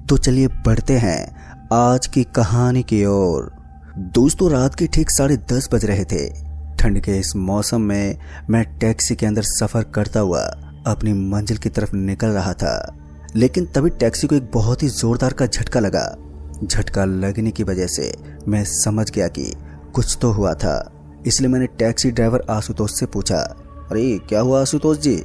तो चलिए बढ़ते हैं आज की कहानी की ओर। दोस्तों, रात के ठीक 10:30 बज रहे थे। ठंड के इस मौसम में मैं टैक्सी के अंदर सफर करता हुआ अपनी मंजिल की तरफ निकल रहा था, लेकिन तभी टैक्सी को एक बहुत ही जोरदार का झटका लगा। झटका लगने की वजह से मैं समझ गया कि कुछ तो हुआ था, इसलिए मैंने टैक्सी ड्राइवर आशुतोष से पूछा, अरे क्या हुआ आशुतोष जी,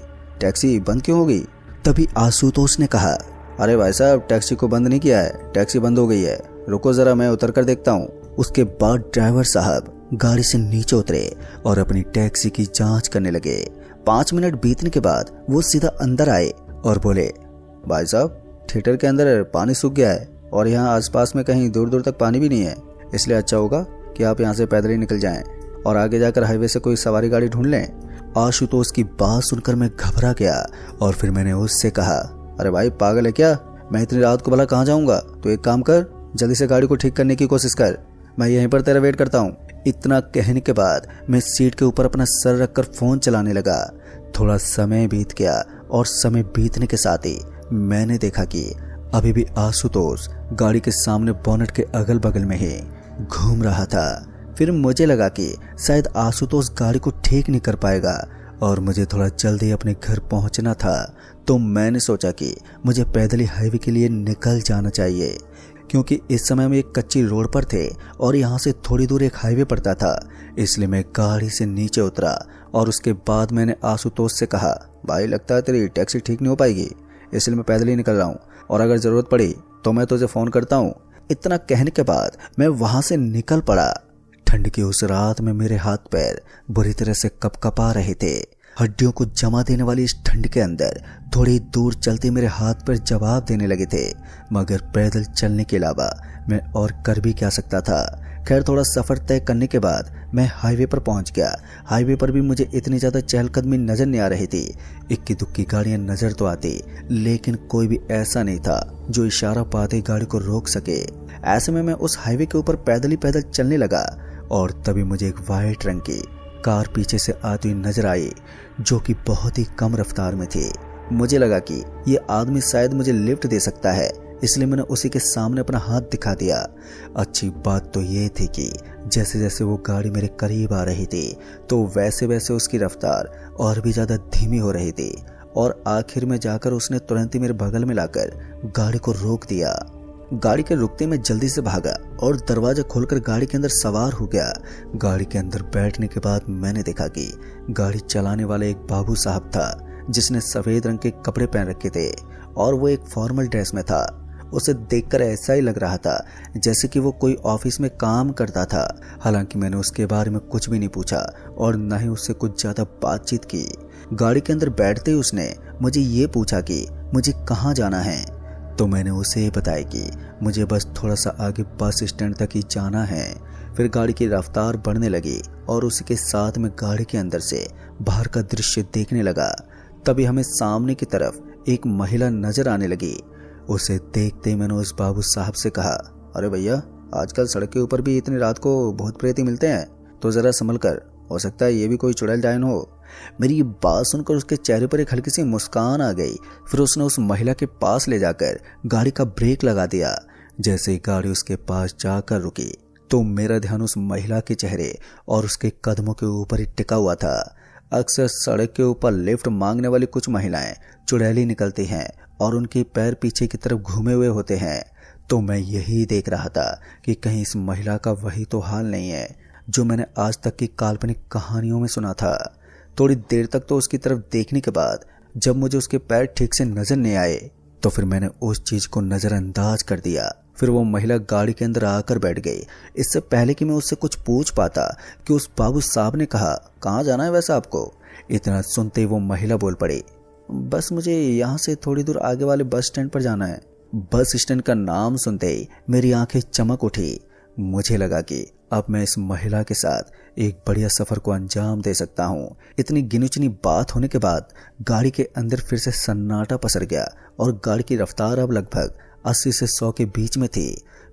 टैक्सी बंद क्यों हो गई? तभी आशुतोष ने कहा, अरे भाई साहब, टैक्सी को बंद नहीं किया है, टैक्सी बंद हो गई है, रुको जरा मैं उतर कर देखता हूँ। उसके बाद ड्राइवर साहब गाड़ी से नीचे उतरे और अपनी टैक्सी की जांच करने लगे। 5 मिनट बीतने के बाद वो सीधा अंदर आए और बोले, भाई साहब, थिएटर के अंदर पानी सूख गया है और यहाँ आसपास में कहीं दूर दूर तक पानी भी नहीं है, इसलिए अच्छा होगा कि आप यहाँ से पैदल ही निकल जाएं और आगे जाकर हाईवे से कोई सवारी गाड़ी ढूंढ लें। आशुतोष की बात सुनकर मैं घबरा गया और फिर मैंने उससे कहा, अरे भाई पागल है क्या, मैं इतनी रात को भला कहाँ जाऊंगा? तो एक काम कर, जल्दी से गाड़ी को ठीक करने की कोशिश कर, मैं यहीं पर तेरा वेट करता हूँ। इतना कहने के बाद मैं सीट के ऊपर अपना सर रखकर फोन चलाने लगा। थोड़ा समय बीत गया और समय बीतने के साथ ही मैंने देखा कि अभी भी आशुतोष गाड़ी के सामने बोनट के अगल बगल में ही घूम रहा था। फिर मुझे लगा कि शायद आशुतोष गाड़ी को ठीक नहीं कर पाएगा और मुझे थोड़ा जल्दी अपने घर पहुंचना था, तो मैंने सोचा कि मुझे पैदल ही हाईवे के लिए निकल जाना चाहिए, क्योंकि इस समय हम एक कच्ची रोड पर थे और यहाँ से थोड़ी दूर एक हाईवे पड़ता था। इसलिए मैं गाड़ी से नीचे उतरा और उसके बाद मैंने आशुतोष से कहा, भाई लगता है तेरी टैक्सी ठीक नहीं हो पाएगी, इसलिए मैं पैदल ही निकल रहा हूँ और अगर ज़रूरत पड़ी तो मैं तुझे फ़ोन करता हूँ। इतना कहने के बाद मैं वहाँ से निकल पड़ा। ठंड की उस रात में मेरे हाथ पैर बुरी तरह से कपकपा रहे थे। हड्डियों को जमा देने वाली इस ठंड के अंदर थोड़ी दूर चलते मेरे हाथ पैर जवाब देने लगे थे, मगर पैदल चलने के अलावा मैं और कर भी क्या सकता था। खैर, थोड़ा सफ़र तय करने के बाद मैं हाईवे पर पहुंच गया। हाईवे पर भी मुझे इतनी ज़्यादा चहलकदमी नज़र नहीं आ रही थी। इक्की दुक्की गाड़ियाँ नज़र तो आती, लेकिन कोई भी ऐसा नहीं था जो इशारा पाते गाड़ी को रोक सके। ऐसे में मैं उस हाईवे के ऊपर पैदल ही पैदल चलने लगा और तभी मुझे एक वाइट रंग की कार पीछे से आती हुई नजर आई, जो कि बहुत ही कम रफ्तार में थी। मुझे लगा कि ये आदमी शायद मुझे लिफ्ट दे सकता है, इसलिए मैंने उसी के सामने अपना हाथ दिखा दिया। अच्छी बात तो ये थी कि जैसे जैसे वो गाड़ी मेरे करीब आ रही थी तो वैसे वैसे उसकी रफ्तार और भी ज़्यादा धीमी हो रही थी और आखिर में जाकर उसने तुरंत ही मेरे बगल में लाकर गाड़ी को रोक दिया। गाड़ी के रुकते मैं जल्दी से भागा और दरवाजा खोलकर गाड़ी के अंदर सवार हो गया। गाड़ी के अंदर बैठने के बाद मैंने देखा कि गाड़ी चलाने वाला एक बाबू साहब था, जिसने सफ़ेद रंग के कपड़े पहन रखे थे और वो एक फॉर्मल ड्रेस में था। उसे देखकर ऐसा ही लग रहा था जैसे कि वो कोई ऑफिस में काम करता था। हालांकि मैंने उसके बारे में कुछ भी नहीं पूछा और न ही उससे कुछ ज़्यादा बातचीत की। गाड़ी के अंदर बैठते ही उसने मुझे ये पूछा कि मुझे कहाँ जाना है, तो मैंने उसे बताया कि मुझे बस थोड़ा सा आगे बस स्टैंड तक ही जाना है। फिर गाड़ी की रफ्तार बढ़ने लगी और उसी के साथ में गाड़ी के अंदर से बाहर का दृश्य देखने लगा। तभी हमें सामने की तरफ एक महिला नजर आने लगी। उसे देखते मैंने उस बाबू साहब से कहा, अरे भैया, आजकल सड़क के ऊपर भी इतनी रात को भूत प्रेत ही मिलते हैं, तो ज़रा संभल कर, हो सकता है ये भी कोई चुड़ैल डायन हो। मेरी ये बात सुनकर उसके चेहरे पर एक हल्की सी मुस्कान आ गई। फिर उसने उस महिला के पास ले जाकर गाड़ी का ब्रेक लगा दिया। जैसे ही गाड़ी उसके पास जाकर रुकी तो मेरा ध्यान उस महिला के चेहरे और उसके कदमों के ऊपर ही टिका हुआ था। अक्सर सड़क के ऊपर लिफ्ट मांगने वाली कुछ महिलाएं चुड़ैली निकलती हैं और उनके पैर पीछे की तरफ घूमे हुए होते हैं। तो मैं यही देख रहा था कि कहीं इस महिला का वही तो हाल नहीं है जो मैंने आज तक की काल्पनिक कहानियों में सुना था। थोड़ी देर तक तो उसकी तरफ देखने के बाद जब मुझे उसके पैर ठीक से नजर नहीं आए तो फिर मैंने उस चीज को नजरअंदाज कर दिया। फिर वो महिला गाड़ी के अंदर आकर बैठ गई। इससे पहले कि मैं उससे कुछ पूछ पाता कि उस बाबू साहब ने कहा, कहाँ जाना है वैसे आपको? इतना सुनते वो महिला बोल पड़ी, बस मुझे यहाँ से थोड़ी दूर आगे वाले बस स्टैंड पर जाना है। बस स्टैंड का नाम सुनते ही मेरी आंखें चमक उठी। मुझे लगा कि अब मैं इस महिला के साथ एक बढ़िया सफर को अंजाम दे सकता हूँ। इतनी गिनी चुनी बात होने के बाद गाड़ी के अंदर फिर से सन्नाटा पसर गया और गाड़ी की रफ्तार अब लगभग 80 से 100 के बीच में थी।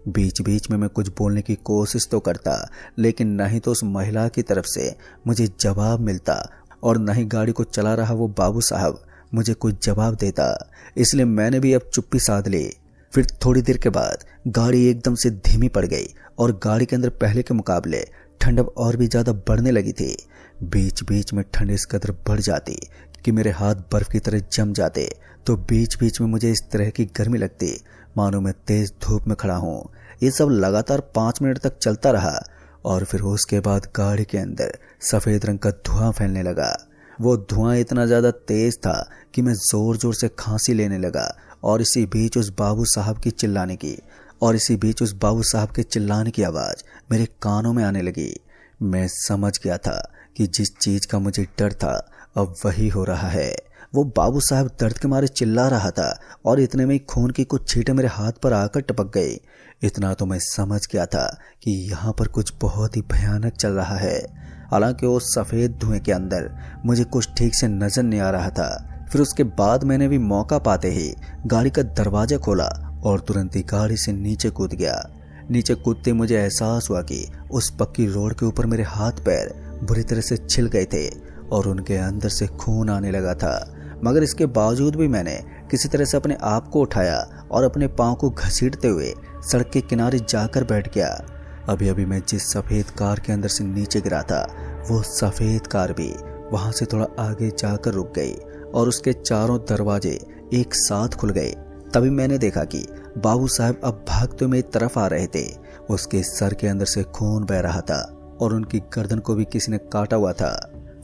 बीच बीच में मैं कुछ बोलने की कोशिश तो करता, लेकिन न ही तो उस महिला की तरफ से मुझे जवाब मिलता और न ही गाड़ी को चला रहा वो बाबू साहब मुझे कुछ जवाब देता। इसलिए मैंने भी अब चुप्पी साध ली। फिर थोड़ी देर के बाद गाड़ी एकदम से धीमी पड़ गई और गाड़ी के अंदर पहले के मुकाबले ठंड अब और भी ज्यादा बढ़ने लगी थी। बीच बीच में ठंड इस कदर बढ़ जाती कि मेरे हाथ बर्फ की तरह जम जाते, तो बीच बीच में मुझे इस तरह की गर्मी लगती मानो मैं तेज धूप में खड़ा हूँ। ये सब लगातार 5 मिनट तक चलता रहा और फिर उसके बाद गाड़ी के अंदर सफेद रंग का धुआं फैलने लगा। वो धुआं इतना ज्यादा तेज था कि मैं जोर जोर से खांसी लेने लगा और इसी बीच उस बाबू साहब के चिल्लाने की आवाज मेरे कानों में आने लगी। मैं समझ गया था कि जिस चीज का मुझे डर था अब वही हो रहा है। वो बाबू साहब दर्द के मारे चिल्ला रहा था और इतने में ही खून की कुछ छींटें मेरे हाथ पर आकर टपक गई। इतना तो मैं समझ गया था कि यहाँ पर कुछ बहुत ही भयानक चल रहा है। हालांकि उस सफेद धुएं के अंदर मुझे कुछ ठीक से नजर नहीं आ रहा था। फिर उसके बाद मैंने भी मौका पाते ही गाड़ी का दरवाजा खोला और तुरंत ही गाड़ी से नीचे कूद गया। नीचे कूदते मुझे एहसास हुआ कि उस पक्की रोड के ऊपर मेरे हाथ पैर बुरी तरह से छिल गए थे और उनके अंदर से खून आने लगा था। मगर इसके बावजूद भी मैंने किसी तरह से अपने आप को उठाया और अपने पांव को घसीटते हुए सड़क के किनारे जाकर बैठ गया। अभी अभी मैं जिस सफेद कार के अंदर से नीचे गिरा था वो सफेद कार भी वहां से थोड़ा आगे जाकर रुक गई और उसके चारों दरवाजे एक साथ खुल गए। तभी मैंने देखा कि बाबू साहब अब भागते हुए मेरी तरफ आ रहे थे। उसके सर के अंदर से खून बह रहा था और उनकी गर्दन को भी किसी ने काटा हुआ था।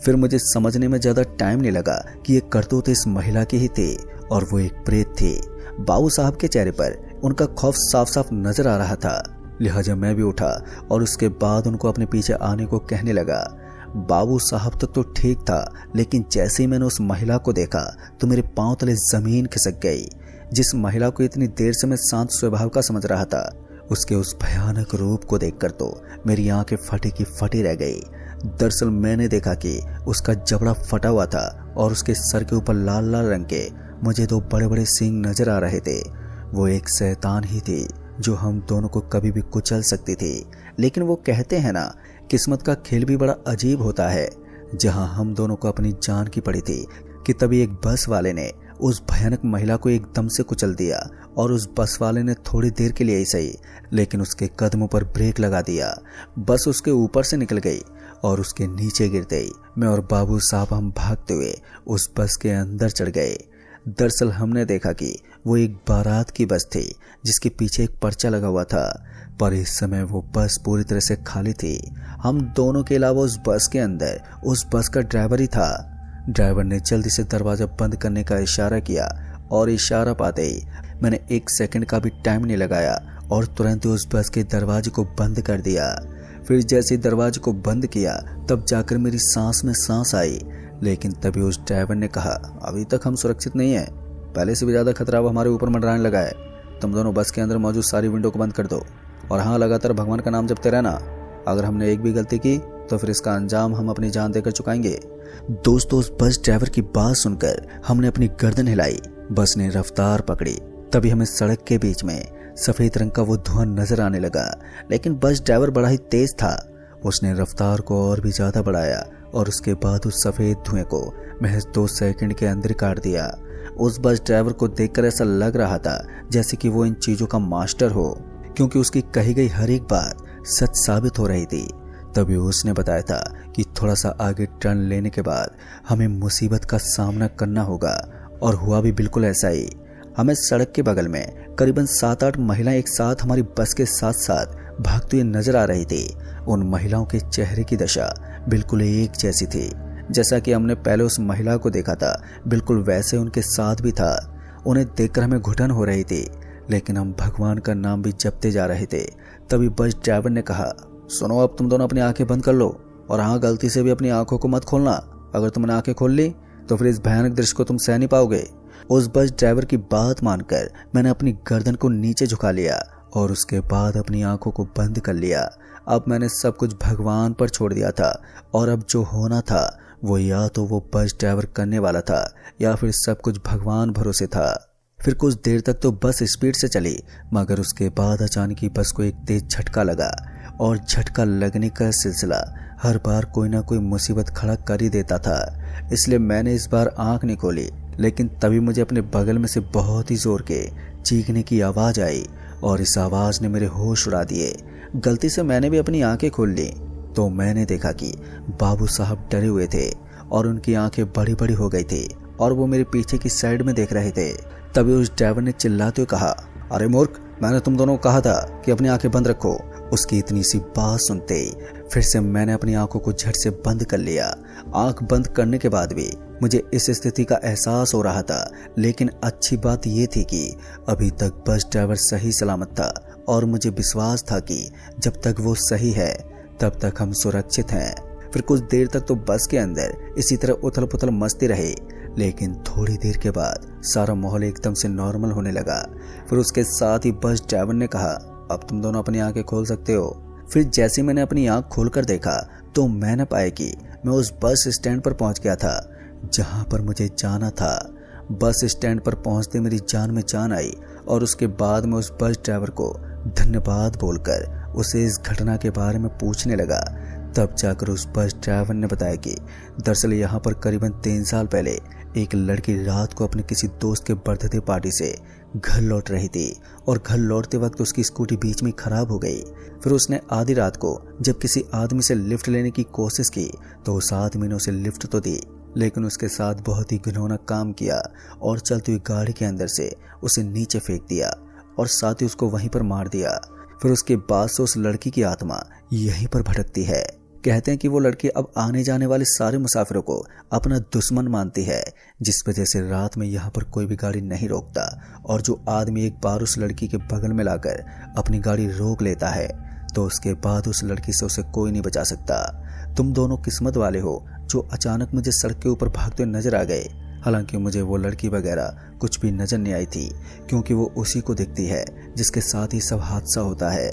फिर मुझे समझने में ज्यादा टाइम नहीं लगा कि ये करतूत इस महिला की ही थी और वो एक प्रेत थी। बाबू साहब के चेहरे पर उनका खौफ साफ साफ नजर आ रहा था। लिहाजा मैं भी उठा और उसके बाद उनको अपने पीछे आने को कहने लगा। बाबू साहब तक तो ठीक था, लेकिन जैसे ही मैंने उस महिला को देखा तो मेरे पांव तले जमीन खिसक गई। जिस महिला को इतनी देर से मैं शांत स्वभाव का समझ रहा था, उसके उस भयानक रूप को देखकर तो मेरी आंखें फटी की फटी रह गई। दरअसल मैंने देखा कि उसका जबड़ा फटा हुआ था और उसके सर के ऊपर लाल लाल रंग के मुझे 2 बड़े बड़े सींग नजर आ रहे थे। वो एक शैतान ही थी जो हम दोनों को कभी भी कुचल सकती थी। लेकिन वो कहते हैं ना, किस्मत का खेल भी बड़ा अजीब होता है। जहां हम दोनों को अपनी जान की पड़ी थी कि तभी एक बस वाले ने उस भयानक महिला को एकदम से कुचल दिया और उस बस वाले ने थोड़ी देर के लिए ही सही, लेकिन उसके कदमों पर ब्रेक लगा दिया। बस उसके ऊपर से निकल गई और उसके नीचे गिर गई। मैं और बाबू साहब हम भागते हुए उस बस के अंदर चढ़ गए। दरअसल हमने देखा कि वो एक बारात की बस थी जिसके पीछे एक पर्चा लगा हुआ था, पर इस समय वो बस पूरी तरह से खाली थी। हम दोनों के अलावा उस बस के अंदर उस बस का ड्राइवर ही था। ड्राइवर ने जल्दी से दरवाजा बंद करने का इशारा किया और इशारा पाते ही मैंने 1 सेकंड का भी टाइम नहीं लगाया और तुरंत ही उस बस के दरवाजे को बंद कर दिया। फिर जैसे दरवाजे को बंद किया तब जाकर मेरी सांस में सांस आई। लेकिन तभी उस ड्राइवर ने कहा, अभी तक हम सुरक्षित नहीं है, पहले से भी ज्यादा खतरा अब हमारे ऊपर मंडराने लगा है। तुम दोनों बस के अंदर मौजूद सारी विंडो को बंद कर दो और हाँ, लगातार भगवान का नाम जपते रहना। अगर हमने एक भी गलती की तो फिर इसका अंजाम हम अपनी जान देकर चुकाएंगे। दोस्तों, उस बस ड्राइवर की बात सुनकर हमने अपनी गर्दन हिलाई। बस ने रफ्तार पकड़ी। तभी हमें सड़क के बीच में सफेद रंग का वो धुआं नजर आने लगा। लेकिन बस ड्राइवर बड़ा ही तेज था। उसने रफ्तार को और भी ज्यादा बढ़ाया और उसके बाद उस सफेद धुएं को महज 2 सेकंड के अंदर काट दिया। उस बस ड्राइवर को देखकर ऐसा लग रहा था जैसे कि वो इन चीजों का मास्टर हो, क्योंकि उसकी कही गई हर एक बात सच साबित हो रही थी। तभी उसने बताया था कि थोड़ा सा आगे टर्न लेने के बाद हमें मुसीबत का सामना करना होगा, और हुआ भी बिल्कुल ऐसा ही। हमें सड़क के बगल में करीबन 7-8 महिलाएं एक साथ हमारी बस के साथ साथ भागती हुई नजर आ रही थी। उन महिलाओं के चेहरे की दशा बिल्कुल एक जैसी थी। जैसा कि हमने पहले उस महिला को देखा था, बिल्कुल वैसे उनके साथ भी था। उन्हें देखकर हमें घुटन हो रही थी, लेकिन हम भगवान का नाम भी जपते जा रहे थे। तभी बस ड्राइवर ने कहा, सुनो, अब तुम दोनों अपनी आंखें बंद कर लो और हाँ, गलती से भी अपनी आंखों को मत खोलना। अगर तुमने आंखें खोल ली तो फिर इस भयानक दृश्य को तुम सह नहीं पाओगे। उस बस ड्राइवर की बात मानकर मैंने अपनी गर्दन को नीचे झुका लिया और उसके बाद अपनी आंखों को बंद कर लिया। अब मैंने सब कुछ भगवान पर छोड़ दिया था और अब जो होना था वो या तो वो बस ड्राइवर करने वाला था या फिर सब कुछ भगवान भरोसे था। फिर कुछ देर तक तो बस स्पीड से चली, मगर उसके बाद अचानक ही बस को एक तेज झटका लगा और झटका लगने का सिलसिला हर बार कोई ना कोई मुसीबत खड़ा कर ही देता था। इसलिए मैंने इस बार आंख नहीं खोली लेकिन तभी मुझे अपने बगल में से बहुत ही जोर के चीखने की आवाज़ आई और इस आवाज़ ने मेरे होश उड़ा दिए। गलती से मैंने भी अपनी आंखें खोल ली तो मैंने देखा कि बाबू साहब डरे हुए थे और उनकी आंखें बड़ी बड़ी हो गई थी और वो मेरे पीछे की साइड में देख रहे थे। तभी उस ड्राइवर ने चिल्लाते हुए कहा, अरे मूर्ख, मैंने तुम दोनों को कहा था कि अपनी आंखें बंद रखो। उसकी इतनी सी बात सुनते ही फिर से मैंने अपनी आंखों को झट से बंद कर लिया। आंख बंद करने के बाद भी मुझे इस स्थिति का एहसास हो रहा था, लेकिन अच्छी बात यह थी कि अभी तक बस ड्राइवर सही सलामत था और मुझे विश्वास था कि जब तक वो सही है तब तक हम सुरक्षित हैं। फिर कुछ देर तक तो बस के अंदर इसी तरह उथल पुथल मचती रही, लेकिन थोड़ी देर के बाद सारा माहौल एकदम से नॉर्मल होने लगा। फिर उसके साथ ही बस ड्राइवर ने कहा, अब तुम दोनों अपनी आंखें खोल सकते हो। फिर जैसे मैंने अपनी आंख खोलकर देखा तो मैंने पाया कि मैं उस बस स्टैंड पर पहुंच गया था जहां पर मुझे जाना था। बस स्टैंड पर पहुंचते मेरी जान में जान आई और उसके बाद मैं उस बस ड्राइवर को धन्यवाद बोलकर उसे इस घटना के बारे में पूछने लगा। तब जाकर उस बस ड्राइवर ने बताया कि दरअसल यहाँ पर करीबन 3 साल पहले एक लड़की रात को अपने किसी दोस्त के बर्थडे पार्टी से घर लौट रही थी और घर लौटते वक्त उसकी स्कूटी बीच में खराब हो गई। फिर उसने आधी रात को जब किसी आदमी से लिफ्ट लेने की कोशिश की तो उस आदमी ने उसे लिफ्ट तो दी, लेकिन उसके साथ बहुत ही घिनौना काम किया और चलती हुई गाड़ी के अंदर से उसे नीचे फेंक दिया और साथ ही उसको वहीं पर मार दिया। फिर उसके बाद से उस लड़की की आत्मा यहीं पर भटकती है। कहते हैं कि वो लड़की अब आने जाने वाले सारे मुसाफिरों को अपना दुश्मन मानती है, जिस वजह से रात में यहाँ पर कोई भी गाड़ी नहीं रोकता और जो आदमी एक बार उस लड़की के बगल में लाकर अपनी गाड़ी रोक लेता है तो उसके बाद उस लड़की से उसे कोई नहीं बचा सकता। तुम दोनों किस्मत वाले हो जो अचानक मुझे सड़क के ऊपर भागते नजर आ गए। हालांकि मुझे वो लड़की वगैरह कुछ भी नजर नहीं आई थी, क्योंकि वो उसी को दिखती है जिसके साथ ही सब हादसा होता है।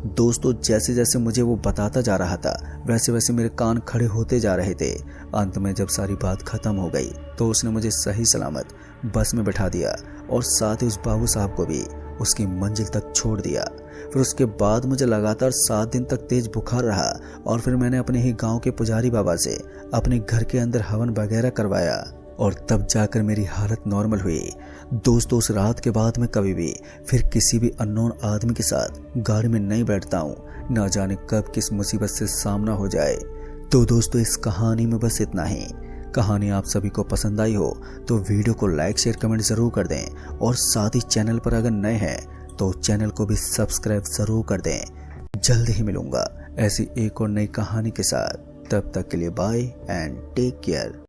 दोस्तों, जैसे जैसे मुझे वो बताता जा रहा था वैसे वैसे मेरे कान खड़े होते जा रहे थे। अंत में जब सारी बात खत्म हो गई तो उसने मुझे सही सलामत बस में बैठा दिया और साथ ही उस बाबू साहब को भी उसकी मंजिल तक छोड़ दिया। फिर उसके बाद मुझे लगातार 7 दिन तक तेज बुखार रहा और फिर मैंने अपने ही गांव के पुजारी बाबा से अपने घर के अंदर हवन वगैरह करवाया और तब जाकर मेरी हालत नॉर्मल हुई। दोस्तों, उस रात के बाद मैं कभी भी फिर किसी भी अननोन आदमी के साथ गाड़ी में नहीं बैठता हूँ। ना जाने कब किस मुसीबत से सामना हो जाए। तो दोस्तों, इस कहानी में बस इतना ही। कहानी आप सभी को पसंद आई हो तो वीडियो को लाइक शेयर कमेंट जरूर कर दें और साथ ही चैनल पर अगर नए हैं तो चैनल को भी सब्सक्राइब जरूर कर दें। जल्द ही मिलूंगा ऐसी एक और नई कहानी के साथ। तब तक के लिए बाय एंड टेक केयर।